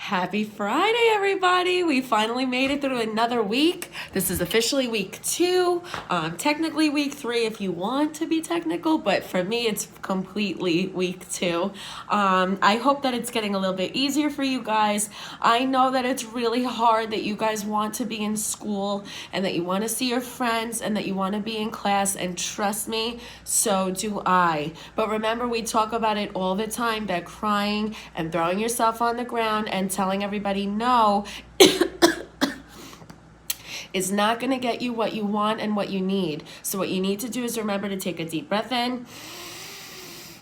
Happy Friday, everybody. We finally made it through another week. This is officially week 2. Technically week 3 if you want to be technical, but for me, it's completely week 2. I hope that it's getting a little bit easier for you guys. I know that it's really hard that you guys want to be in school and that you want to see your friends and that you want to be in class, and trust me, so do I. But remember, we talk about it all the time, that crying and throwing yourself on the ground and telling everybody no is not going to get you what you want and what you need. So what you need to do is remember to take a deep breath in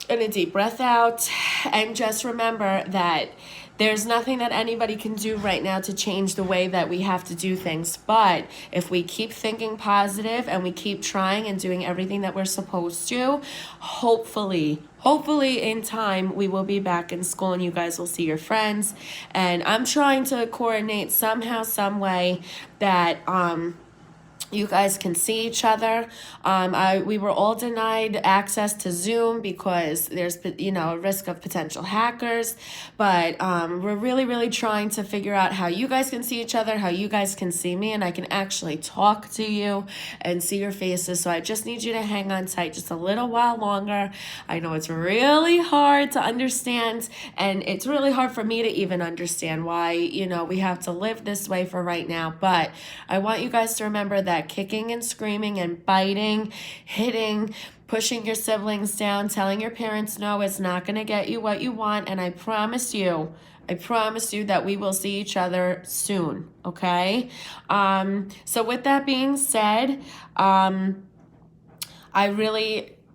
and a deep breath out, and just remember that there's nothing that anybody can do right now to change the way that we have to do things. But if we keep thinking positive and we keep trying and doing everything that we're supposed to, hopefully in time we will be back in school and you guys will see your friends. And I'm trying to coordinate somehow, some way that you guys can see each other. We were all denied access to Zoom because there's, a risk of potential hackers. But we're really trying to figure out how you guys can see each other, how you guys can see me, and I can actually talk to you and see your faces. So I just need you to hang on tight just a little while longer. I know it's really hard to understand, and it's really hard for me to even understand why, we have to live this way for right now. But I want you guys to remember that kicking and screaming and biting, hitting, pushing your siblings down, telling your parents no is not going to get you what you want. And I promise you that we will see each other soon. Okay. So with that being said, I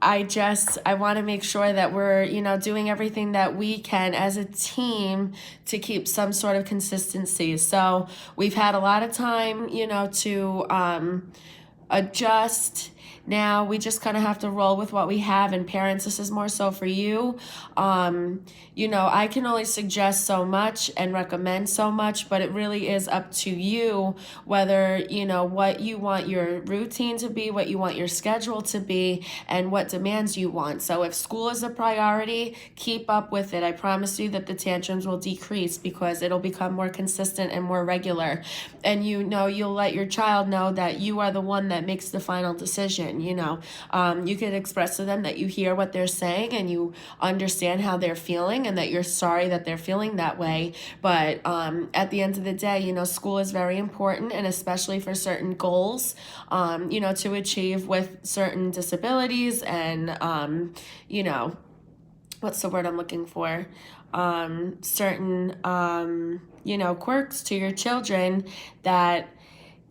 want to make sure that we're, doing everything that we can as a team to keep some sort of consistency. So we've had a lot of time, to adjust. Now we just kind of have to roll with what we have. And parents, this is more so for you. I can only suggest so much and recommend so much, but it really is up to you whether, what you want your routine to be, what you want your schedule to be, and what demands you want. So if school is a priority, keep up with it. I promise you that the tantrums will decrease because it'll become more consistent and more regular. And you'll let your child know that you are the one that makes the final decision. You can express to them that you hear what they're saying and you understand how they're feeling and that you're sorry that they're feeling that way. But at the end of the day, school is very important, and especially for certain goals, to achieve with certain disabilities and, what's the word I'm looking for? Certain, quirks to your children that,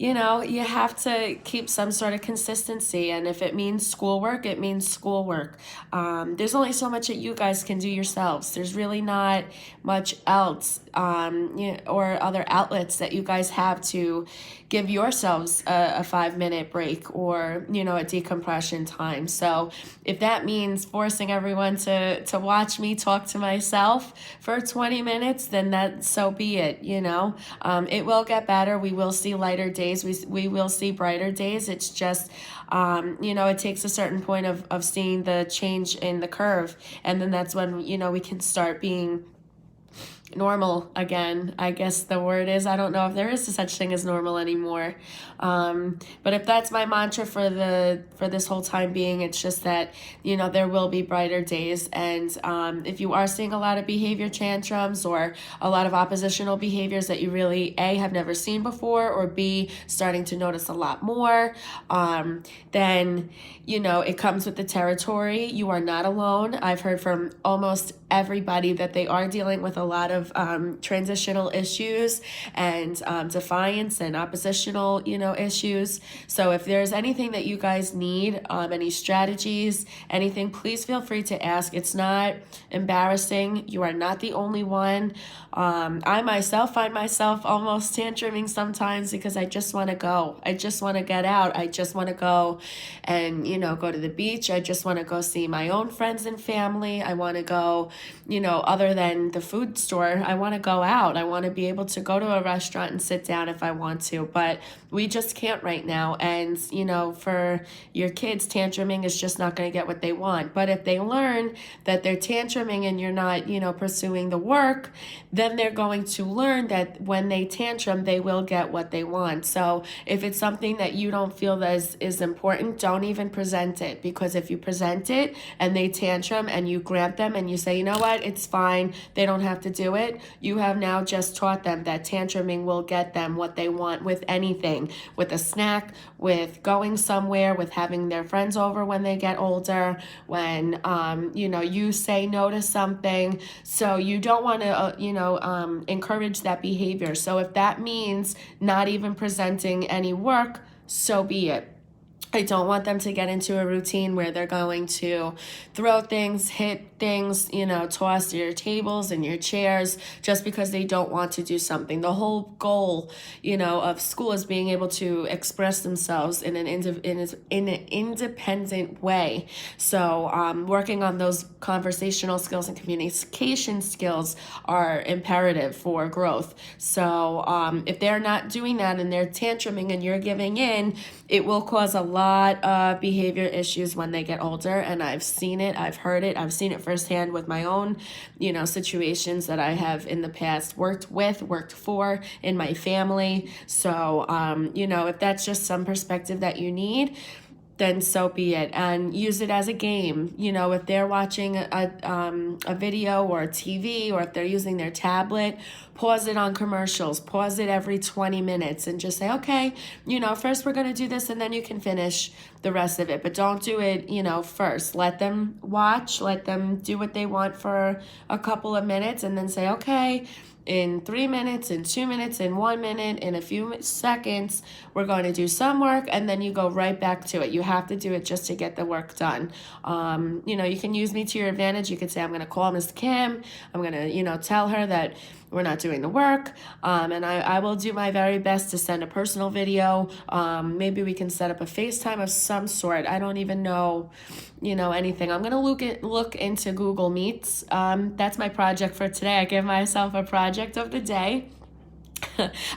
you have to keep some sort of consistency. And if it means schoolwork, it means schoolwork. There's only so much that you guys can do yourselves. There's really not much else, or other outlets that you guys have to give yourselves a 5-minute break or, a decompression time. So if that means forcing everyone to watch me talk to myself for 20 minutes, then so be it, It will get better. We will see lighter days. We will see brighter days. It's just, it takes a certain point of seeing the change in the curve. And then that's when, we can start being normal again. I guess the word is, I don't know if there is such thing as normal anymore. But if that's my mantra for this whole time being, it's just that, there will be brighter days. And if you are seeing a lot of behavior tantrums or a lot of oppositional behaviors that you really, A, have never seen before, or B, starting to notice a lot more, then, it comes with the territory. You are not alone. I've heard from almost everybody that they are dealing with a lot of transitional issues and defiance and oppositional, issues. So if there's anything that you guys need, any strategies, anything, please feel free to ask. It's not embarrassing. You are not the only one. I myself find myself almost tantruming sometimes because I just want to go. I just want to get out. I just want to go and, go to the beach. I just want to go see my own friends and family. I want to go, other than the food store, I want to go out. I want to be able to go to a restaurant and sit down if I want to, but we just can't right now. And, for your kids, tantruming is just not going to get what they want. But if they learn that they're tantruming and you're not, pursuing the work, then they're going to learn that when they tantrum, they will get what they want. So if it's something that you don't feel that is important, don't even present it, because if you present it and they tantrum and you grant them and you say, you know what, it's fine, they don't have to do it, you have now just taught them that tantruming will get them what they want with anything, with a snack, with going somewhere, with having their friends over when they get older, when you say no to something. So you don't want to encourage that behavior. So if that means not even presenting any work, so be it. I don't want them to get into a routine where they're going to throw things, hit things, toss your tables and your chairs just because they don't want to do something. The whole goal, of school is being able to express themselves in an independent way. So working on those conversational skills and communication skills are imperative for growth. So if they're not doing that and they're tantruming and you're giving in, it will cause a lot of behavior issues when they get older. And I've seen it, I've heard it, I've seen it firsthand with my own, situations that I have in the past worked for in my family. So, if that's just some perspective that you need, then so be it, and use it as a game. If they're watching a video or a TV, or if they're using their tablet, pause it on commercials, pause it every 20 minutes and just say, okay, first we're going to do this and then you can finish the rest of it. But don't do it, first. Let them watch, let them do what they want for a couple of minutes, and then say, okay, in 3 minutes, in 2 minutes, in 1 minute, in a few seconds, we're going to do some work, and then you go right back to it. You have to do it just to get the work done. You can use me to your advantage. You could say, I'm going to call Ms. Kim. I'm going to, tell her that we're not doing the work. And I will do my very best to send a personal video. Maybe we can set up a FaceTime of some sort. I don't even know, anything. I'm going to look into Google Meets. That's my project for today. I give myself a project of the day.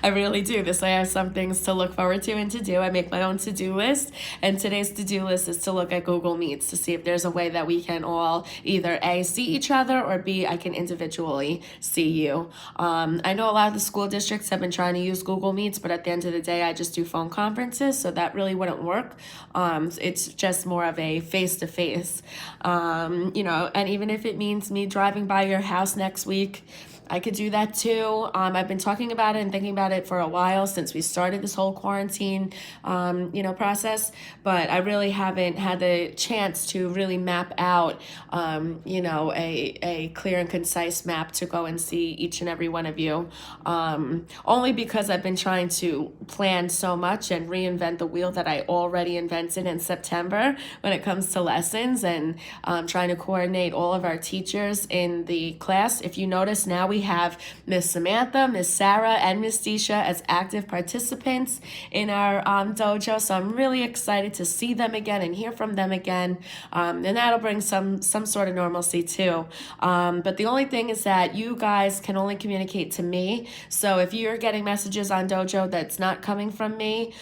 I really do. This way I have some things to look forward to and to do. I make my own to-do list, and today's to-do list is to look at Google Meets to see if there's a way that we can all either A, see each other, or B, I can individually see you. I know a lot of the school districts have been trying to use Google Meets, but at the end of the day, I just do phone conferences, so that really wouldn't work. It's just more of a face-to-face, and even if it means me driving by your house next week, I could do that too. I've been talking about it and thinking about it for a while since we started this whole quarantine, process, but I really haven't had the chance to really map out, a clear and concise map to go and see each and every one of you, only because I've been trying to plan so much and reinvent the wheel that I already invented in September when it comes to lessons, and trying to coordinate all of our teachers in the class. If you notice, now we have Miss Samantha, Miss Sarah, and Miss Disha as active participants in our dojo. So I'm really excited to see them again and hear from them again. And that'll bring some sort of normalcy too. But the only thing is that you guys can only communicate to me. So if you're getting messages on dojo that's not coming from me,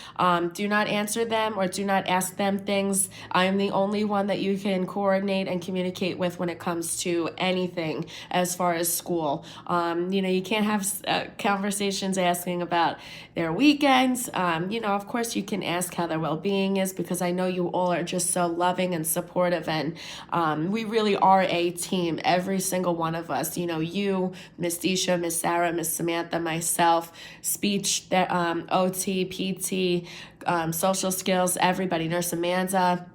do not answer them or do not ask them things. I am the only one that you can coordinate and communicate with when it comes to anything as far as school. You can't have conversations asking about their weekends. Of course you can ask how their well-being is, because I know you all are just so loving and supportive, and we really are a team, every single one of us. You, Miss Disha, Miss Sarah, Miss Samantha, myself, speech, OT, PT, social skills, everybody, Nurse Amanda,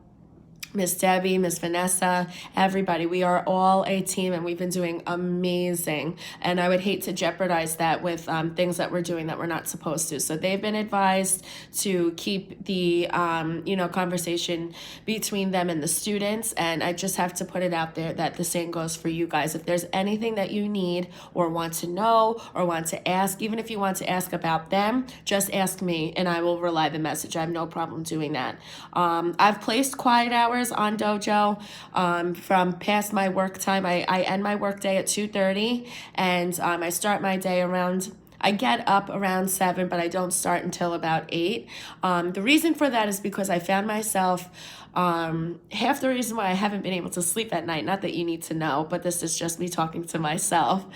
Miss Debbie, Miss Vanessa, everybody. We are all a team, and we've been doing amazing. And I would hate to jeopardize that with things that we're doing that we're not supposed to. So they've been advised to keep the conversation between them and the students. And I just have to put it out there that the same goes for you guys. If there's anything that you need or want to know or want to ask, even if you want to ask about them, just ask me and I will relay the message. I have no problem doing that. I've placed quiet hours hours on Dojo from past my work time. I end my work day at 2:30, and I start my day around, I get up around 7, but I don't start until about 8. The reason for that is because I found myself, half the reason why I haven't been able to sleep at night, not that you need to know, but this is just me talking to myself,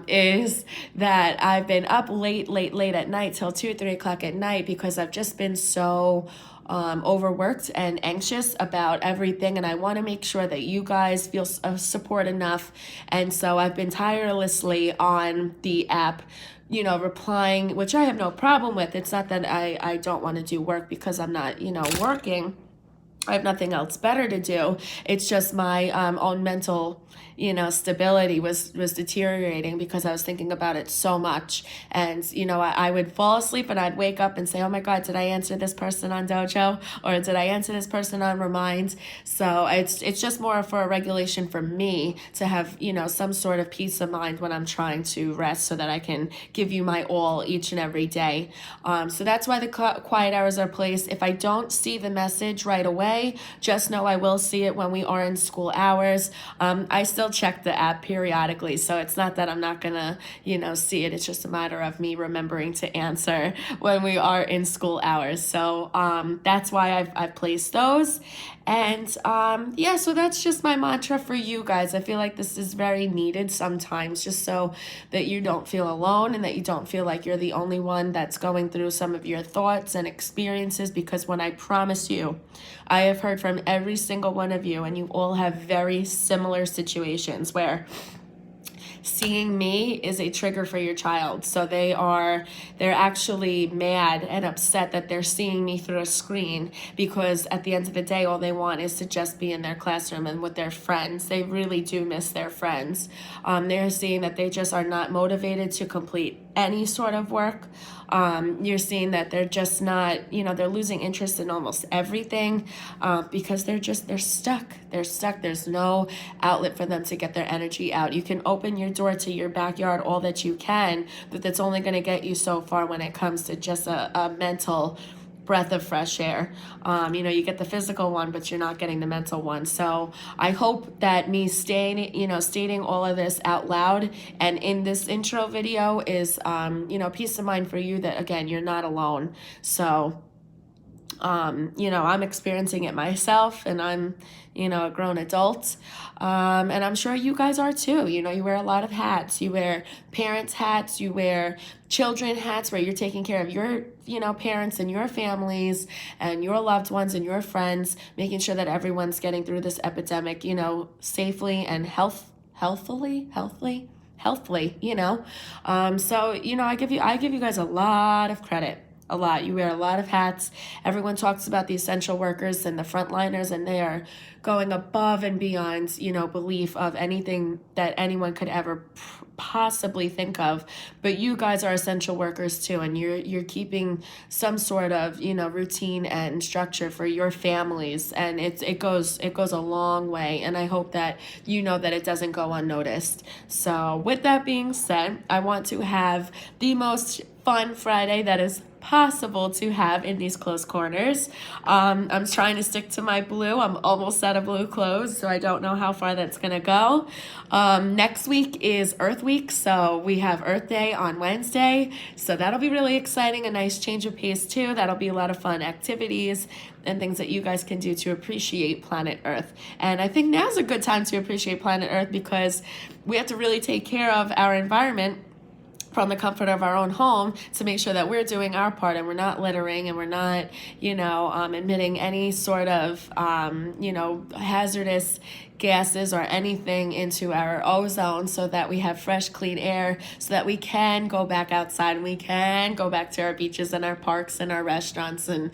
is that I've been up late at night till 2, 3 o'clock at night because I've just been so overworked and anxious about everything, and I want to make sure that you guys feel support enough. And so I've been tirelessly on the app, replying, which I have no problem with. It's not that I don't want to do work because I'm not, working. I have nothing else better to do. It's just my own mental, stability was deteriorating because I was thinking about it so much. And, I would fall asleep and I'd wake up and say, oh my God, did I answer this person on Dojo? Or did I answer this person on Remind? So it's just more for a regulation for me to have, some sort of peace of mind when I'm trying to rest so that I can give you my all each and every day. So that's why the quiet hours are placed. If I don't see the message right away, just know I will see it when we are in school hours. I still check the app periodically, so it's not that I'm not gonna, see it. It's just a matter of me remembering to answer when we are in school hours. So that's why I've placed those. And so that's just my mantra for you guys. I feel like this is very needed sometimes, just so that you don't feel alone and that you don't feel like you're the only one that's going through some of your thoughts and experiences, because when I promise you, I have heard from every single one of you, and you all have very similar situations where seeing me is a trigger for your child. So they're actually mad and upset that they're seeing me through a screen, because at the end of the day, all they want is to just be in their classroom and with their friends. They really do miss their friends. They're seeing that they just are not motivated to complete any sort of work. You're seeing that they're just not, they're losing interest in almost everything, because they're stuck. They're stuck. There's no outlet for them to get their energy out. You can open your door to your backyard all that you can, but that's only going to get you so far when it comes to just a mental breath of fresh air. You get the physical one, but you're not getting the mental one. So I hope that me stating all of this out loud and in this intro video is, peace of mind for you that, again, you're not alone. So, I'm experiencing it myself, and I'm, a grown adult. And I'm sure you guys are too. You wear a lot of hats. You wear parents' hats. You wear children hats, where you're taking care of your, parents and your families and your loved ones and your friends, making sure that everyone's getting through this epidemic, safely and healthfully. So, I give you guys a lot of credit. A lot. You wear a lot of hats. Everyone talks about the essential workers and the frontliners, and they are going above and beyond, belief of anything that anyone could ever possibly think of. But you guys are essential workers too, and you're keeping some sort of, routine and structure for your families, and it goes a long way. And I hope that that it doesn't go unnoticed. So with that being said, I want to have the most fun Friday that is possible to have in these close corners. I'm trying to stick to my blue. I'm almost out of blue clothes, so I don't know how far that's gonna go. Next week is Earth Week, so we have Earth Day on Wednesday, so that'll be really exciting. A nice change of pace too. That'll be a lot of fun activities and things that you guys can do to appreciate planet Earth. And I think now's a good time to appreciate planet Earth, because we have to really take care of our environment from the comfort of our own home, to make sure that we're doing our part and we're not littering and we're not, emitting any sort of, hazardous gases or anything into our ozone, so that we have fresh, clean air, so that we can go back outside and we can go back to our beaches and our parks and our restaurants and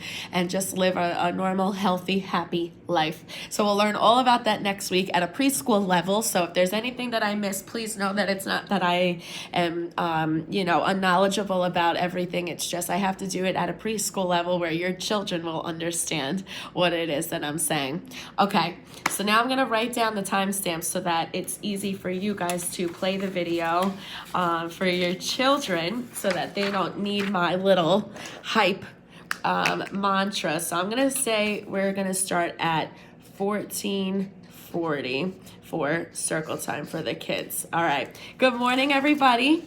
just live a normal, healthy, happy life. So we'll learn all about that next week at a preschool level. So if there's anything that I missed, please know that it's not that I am, unknowledgeable about everything. It's just I have to do it at a preschool level where your children will understand what it is that I'm saying. Okay, so now I'm going to write down the timestamps so that it's easy for you guys to play the video for your children, so that they don't need my little hype mantra. So I'm going to say we're going to start at 14:40 for circle time for the kids. All right. Good morning, everybody.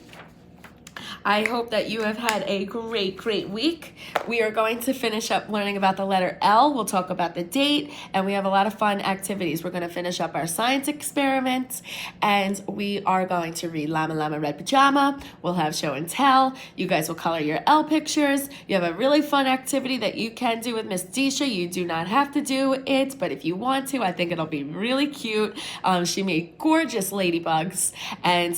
I hope that you have had a great week. We are going to finish up learning about the letter L. We'll talk about the date, and we have a lot of fun activities. We're going to finish up our science experiments, and we are going to read Llama Llama Red Pajama. We'll have show and tell. You guys will color your L pictures. You have a really fun activity that you can do with Miss Disha. You do not have to do it, but if you want to, I think it'll be really cute. She made gorgeous ladybugs, and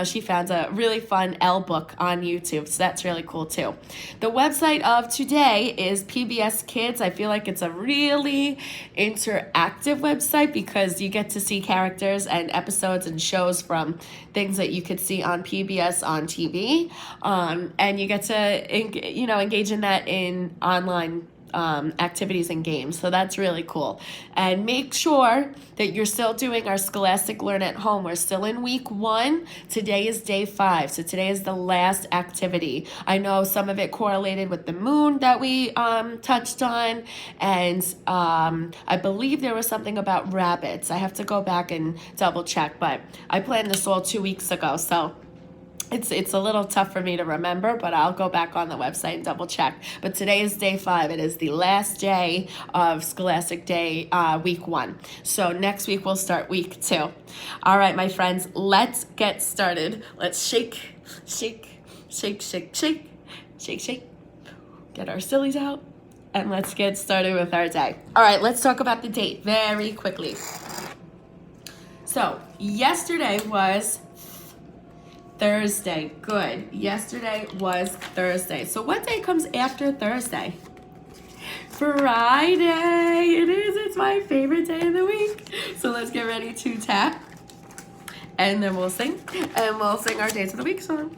she found a really fun L book on YouTube, so that's really cool too. The website of today is PBS Kids. I feel like it's a really interactive website because you get to see characters and episodes and shows from things that you could see on PBS on TV, and you get to engage in that in online activities and games. So that's really cool. And make sure that you're still doing our Scholastic Learn at Home. We're still in week 1. Today is day 5. So today is the last activity. I know some of it correlated with the moon that we touched on. And I believe there was something about rabbits. I have to go back and double check, but I planned this all 2 weeks ago. So it's a little tough for me to remember, but I'll go back on the website and double check. But today is day 5. It is the last day of Scholastic Day, week 1. So next week we'll start week 2. All right, my friends, let's get started. Let's shake. Get our sillies out, and let's get started with our day. All right, let's talk about the date very quickly. So yesterday was Thursday. Good. Yesterday was Thursday. So what day comes after Thursday? Friday. It is. It's my favorite day of the week. So let's get ready to tap. And then we'll sing. And we'll sing our Days of the Week song.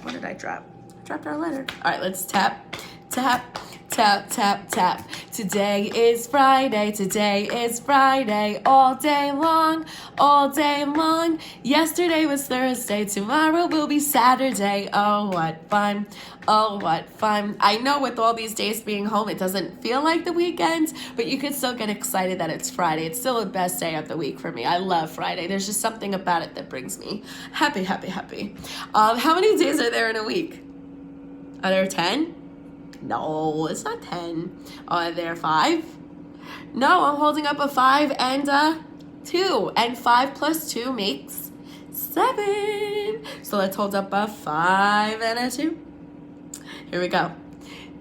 What did I drop? I dropped our letter. All right, let's tap, tap, tap, tap, tap. Today is Friday. Today is Friday. All day long. All day long. Yesterday was Thursday. Tomorrow will be Saturday. Oh, what fun. Oh, what fun. I know with all these days being home, it doesn't feel like the weekend, but you can still get excited that it's Friday. It's still the best day of the week for me. I love Friday. There's just something about it that brings me happy. How many days are there in a week? Are there 10? No, it's not 10. Are there 5? No, I'm holding up a 5 and a 2. And 5 plus 2 makes 7. So let's hold up a 5 and a 2. Here we go.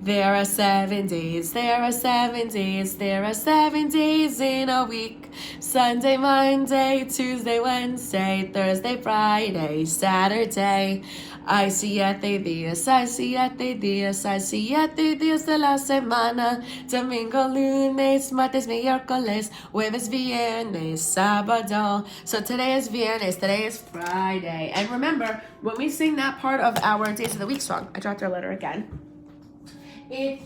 There are 7 days, there are 7 days, there are 7 days in a week. Sunday, Monday, Tuesday, Wednesday, Thursday, Friday, Saturday. Hay 7 días, hay 7 días, hay 7 días de la semana. Domingo, lunes, martes, miércoles, jueves, viernes, sábado. So today is viernes, today is Friday. And remember, when we sing that part of our Days of the Week song, I dropped our letter again. It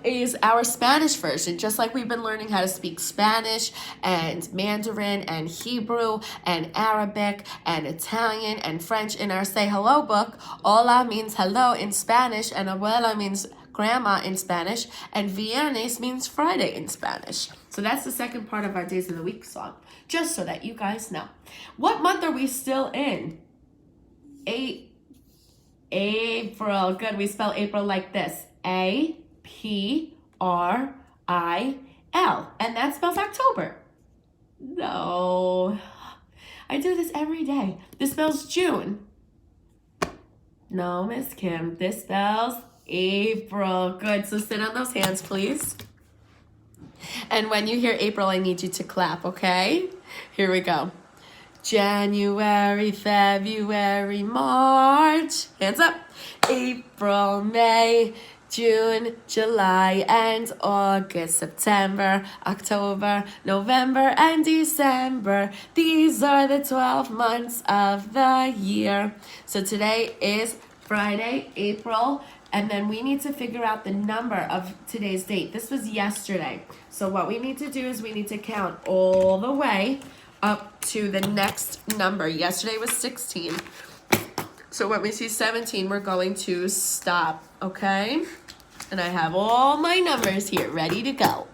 is our Spanish version, just like we've been learning how to speak Spanish and Mandarin and Hebrew and Arabic and Italian and French in our Say Hello book. Hola means hello in Spanish, and abuela means grandma in Spanish, and viernes means Friday in Spanish. So that's the second part of our Days of the Week song, just so that you guys know. What month are we still in? April. Good. We spell April like this. A-P-R-I-L. And that spells October. No. I do this every day. This spells June. No, Miss Kim. This spells April. Good. So sit on those hands, please. And when you hear April, I need you to clap, okay? Here we go. January, February, March. Hands up. April, May, June, July, and August, September, October, November, and December. These are the 12 months of the year. So today is Friday, April, and then we need to figure out the number of today's date. This was yesterday. So what we need to do is we need to count all the way up to the next number. Yesterday was 16. So when we see 17, we're going to stop, okay? And I have all my numbers here ready to go.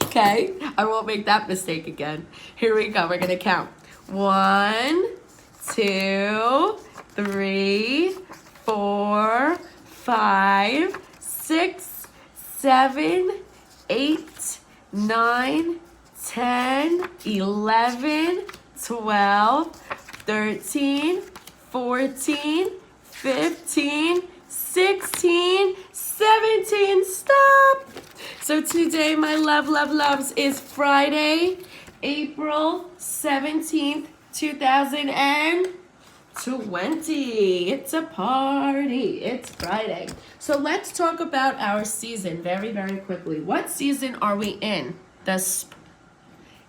Okay? I won't make that mistake again. Here we go. We're going to count. 1, 2, 3, 4, 5, 6, 7, 8, 9, 10, 11, 12, 13, 14, 15, 16, 17. Stop. So today, my loves, is Friday, April 17th, 2020. It's a party. It's Friday. So let's talk about our season very, very quickly. What season are we in?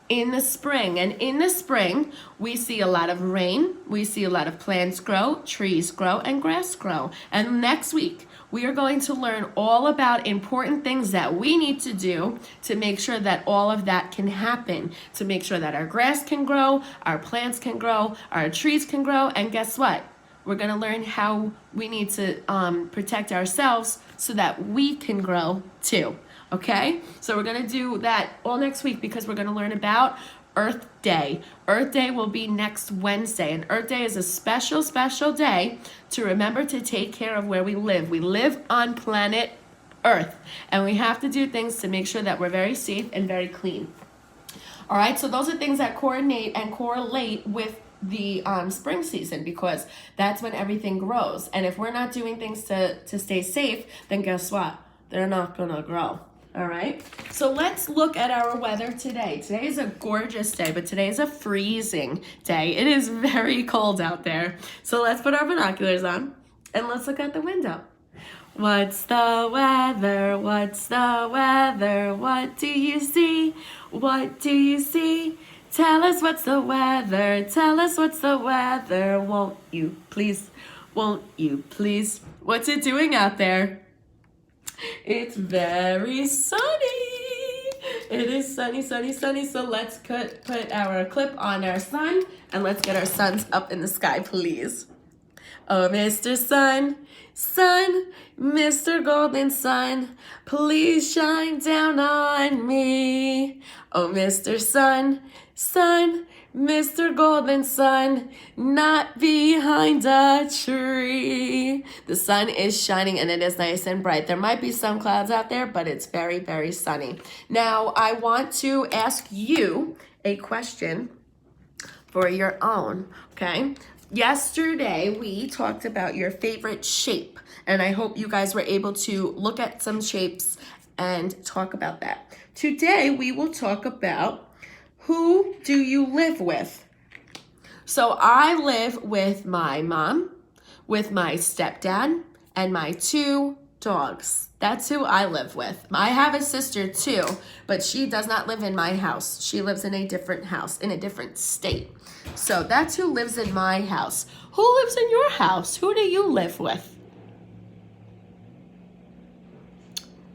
In the spring. And in the spring, we see a lot of rain. We see a lot of plants grow, trees grow, and grass grow. And next week, we are going to learn all about important things that we need to do to make sure that all of that can happen, to make sure that our grass can grow, our plants can grow, our trees can grow, and guess what? We're going to learn how we need to protect ourselves so that we can grow too. Okay? So we're going to do that all next week because we're going to learn about Earth Day. Earth Day will be next Wednesday, and Earth Day is a special, special day to remember to take care of where we live. We live on planet Earth, and we have to do things to make sure that we're very safe and very clean. All right, so those are things that coordinate and correlate with the spring season because that's when everything grows. And if we're not doing things to stay safe, then guess what? They're not going to grow. All right, so let's look at our weather today. Today is a gorgeous day, but today is a freezing day. It is very cold out there. So let's put our binoculars on and let's look out the window. What's the weather? What's the weather? What do you see? What do you see? Tell us what's the weather. Tell us what's the weather. Won't you please? Won't you please? What's it doing out there? It's very sunny. It is sunny, sunny, sunny. So let's put our clip on our sun and let's get our suns up in the sky, please. Oh, Mr. Sun, Sun, Mr. Golden Sun, please shine down on me. Oh, Mr. Sun, Sun, Mr. Golden Sun, not behind a tree. The sun is shining and it is nice and bright. There might be some clouds out there, but it's very, very sunny. Now, I want to ask you a question for your own, okay? Yesterday, we talked about your favorite shape, and I hope you guys were able to look at some shapes and talk about that. Today, we will talk about who do you live with? So I live with my mom, with my stepdad, and my 2 dogs. That's who I live with. I have a sister too, but she does not live in my house. She lives in a different house, in a different state. So that's who lives in my house. Who lives in your house? Who do you live with?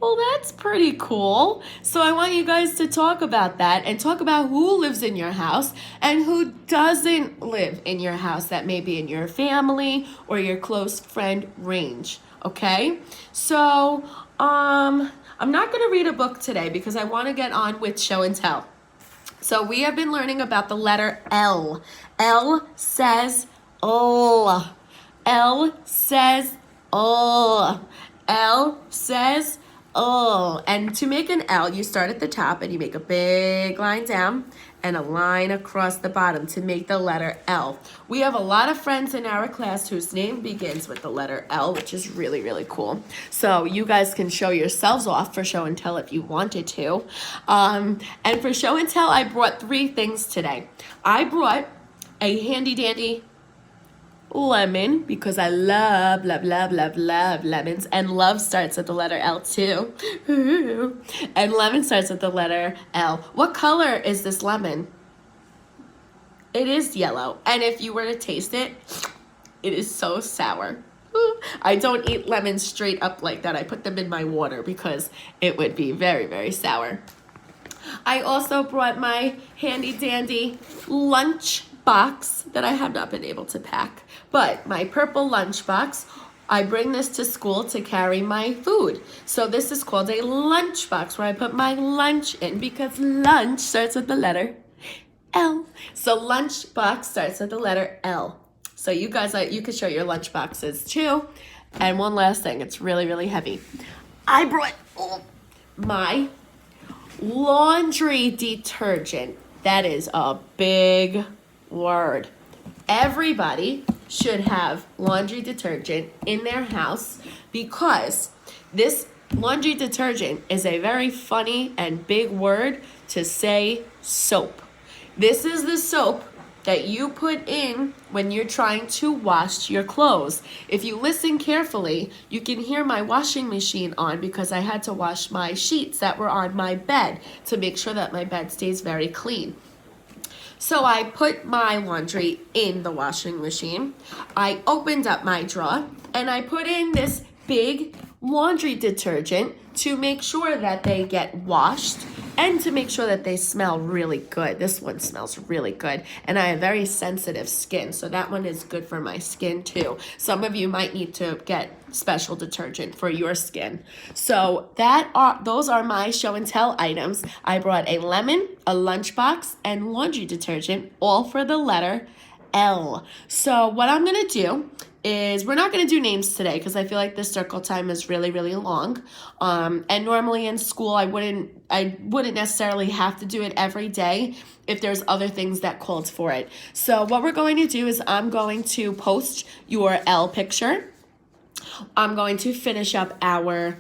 Well, that's pretty cool. So I want you guys to talk about that and talk about who lives in your house and who doesn't live in your house that may be in your family or your close friend range, okay? So I'm not going to read a book today because I want to get on with show and tell. So we have been learning about the letter L. L says L. L says L. L says L. And to make an L, you start at the top and you make a big line down and a line across the bottom to make the letter L. We have a lot of friends in our class whose name begins with the letter L, which is really, really cool. So you guys can show yourselves off for show and tell if you wanted to. And for show and tell, I brought 3 things today. I brought a handy dandy lemon because I love lemons, and love starts with the letter L too. And lemon starts with the letter L. What color is this lemon? It is yellow, and if you were to taste it, it is so sour. I don't eat lemons straight up like that. I put them in my water because it would be very, very sour. I also brought my handy dandy lunch box that I have not been able to pack, but my purple lunch box. I bring this to school to carry my food. So this is called a lunchbox where I put my lunch in because lunch starts with the letter L. So lunchbox starts with the letter L. So you guys, you could show your lunch boxes too. And one last thing, it's really, really heavy. I brought my laundry detergent. That is a big word. Everybody should have laundry detergent in their house because this laundry detergent is a very funny and big word to say soap. This is the soap that you put in when you're trying to wash your clothes. If you listen carefully, you can hear my washing machine on because I had to wash my sheets that were on my bed to make sure that my bed stays very clean. So I put my laundry in the washing machine. I opened up my drawer and I put in this big laundry detergent to make sure that they get washed and to make sure that they smell really good. This one smells really good, and I have very sensitive skin, so that one is good for my skin too. Some of you might need to get special detergent for your skin. So those are my show and tell items. I brought a lemon, a lunchbox, and laundry detergent, all for the letter L. So what I'm gonna do is we're not going to do names today because I feel like this circle time is really, really long. And normally in school, I wouldn't necessarily have to do it every day if there's other things that called for it. So what we're going to do is I'm going to post your L picture. I'm going to finish up our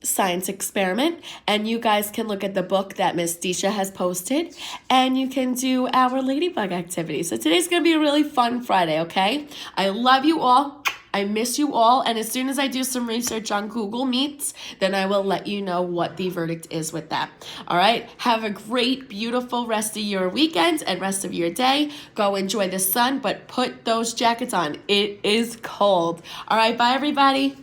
science experiment, and you guys can look at the book that Miss Disha has posted, and you can do our ladybug activity. So today's gonna be a really fun Friday, okay? I love you all. I miss you all, and as soon as I do some research on Google Meets, then I will let you know what the verdict is with that. All right? Have a great, beautiful rest of your weekend and rest of your day. Go enjoy the sun, but put those jackets on. It is cold. All right, bye, everybody.